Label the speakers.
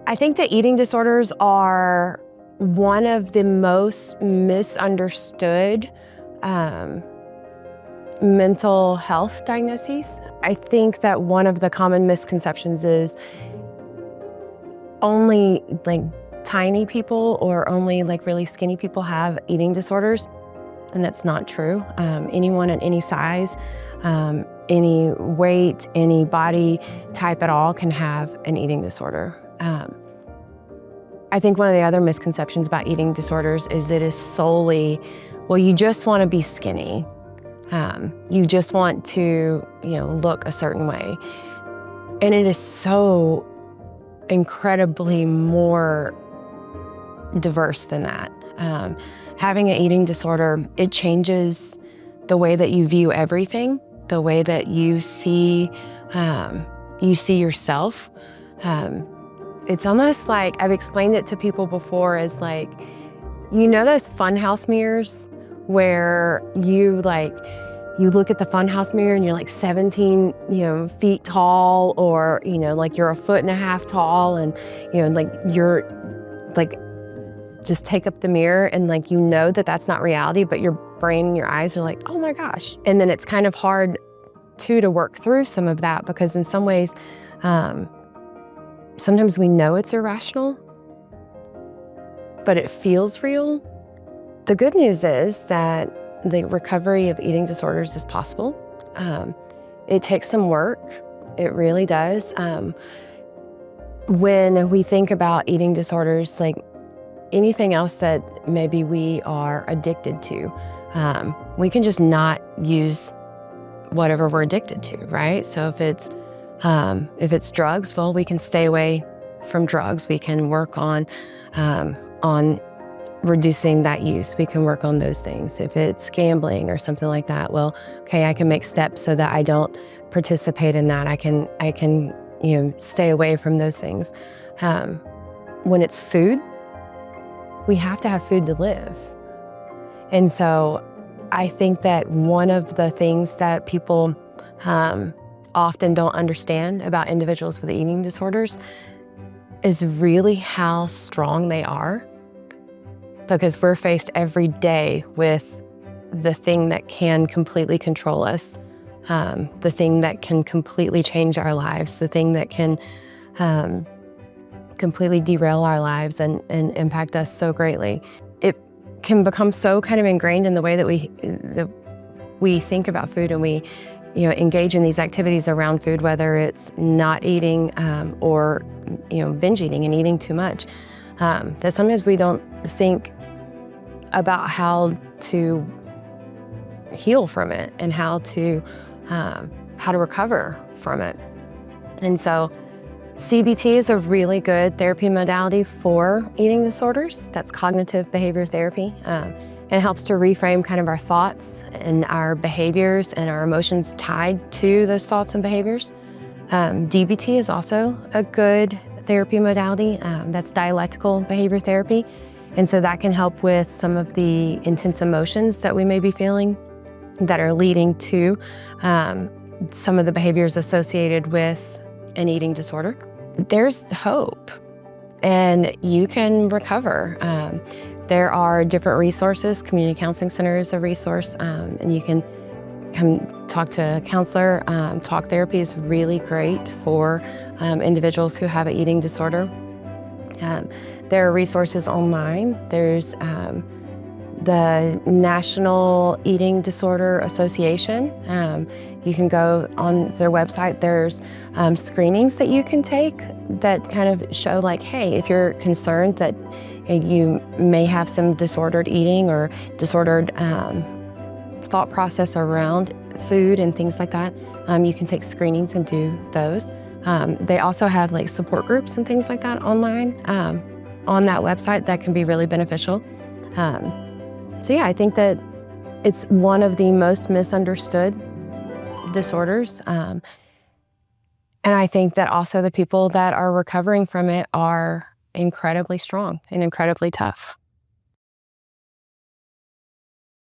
Speaker 1: I think that eating disorders are one of the most misunderstood mental health diagnoses. I think that one of the common misconceptions is only tiny people or only really skinny people have eating disorders, and that's not true. Anyone at any size, any weight, any body type at all can have an eating disorder. I think one of the other misconceptions about eating disorders is it is solely, well, you just want to be skinny. You just want to, look a certain way. And it is so incredibly more diverse than that. Having an eating disorder, it changes the way that you view everything, the way that you see yourself. It's almost like, I've explained it to people before as those funhouse mirrors where you look at the funhouse mirror and you're 17, feet tall, or, you're a foot and a half tall, and, just take up the mirror and that that's not reality, but your brain and your eyes are like, oh my gosh. And then it's kind of hard to work through some of that, because in some ways, sometimes we know it's irrational, but it feels real. The good news is that the recovery of eating disorders is possible. It takes some work, it really does. When we think about eating disorders, anything else that maybe we are addicted to, we can just not use whatever we're addicted to, right? So if it's drugs, well, we can stay away from drugs. We can work on reducing that use. We can work on those things. If it's gambling or something like that, well, okay, I can make steps so that I don't participate in that. I can stay away from those things. When it's food, we have to have food to live. And so I think that one of the things that people often don't understand about individuals with eating disorders is really how strong they are, because we're faced every day with the thing that can completely control us, the thing that can completely change our lives, the thing that can completely derail our lives and impact us so greatly. It can become so kind of ingrained in the way that we think about food, and we engage in these activities around food, whether it's not eating or binge eating and eating too much, that sometimes we don't think about how to heal from it and how to recover from it. And so CBT is a really good therapy modality for eating disorders. That's cognitive behavior therapy. It helps to reframe kind of our thoughts and our behaviors and our emotions tied to those thoughts and behaviors. DBT is also a good therapy modality. That's dialectical behavior therapy. And so that can help with some of the intense emotions that we may be feeling that are leading to some of the behaviors associated with an eating disorder. There's hope, and you can recover. There are different resources. Community counseling center is a resource, and you can come talk to a counselor. Talk therapy is really great for individuals who have an eating disorder. There are resources online. There's the National Eating Disorder Association. You can go on their website. There's screenings that you can take that kind of show hey, if you're concerned that you may have some disordered eating or disordered thought process around food and things like that, you can take screenings and do those. They also have support groups and things like that online on that website that can be really beneficial. So yeah, I think that it's one of the most misunderstood disorders. And I think that also the people that are recovering from it are incredibly strong and incredibly tough.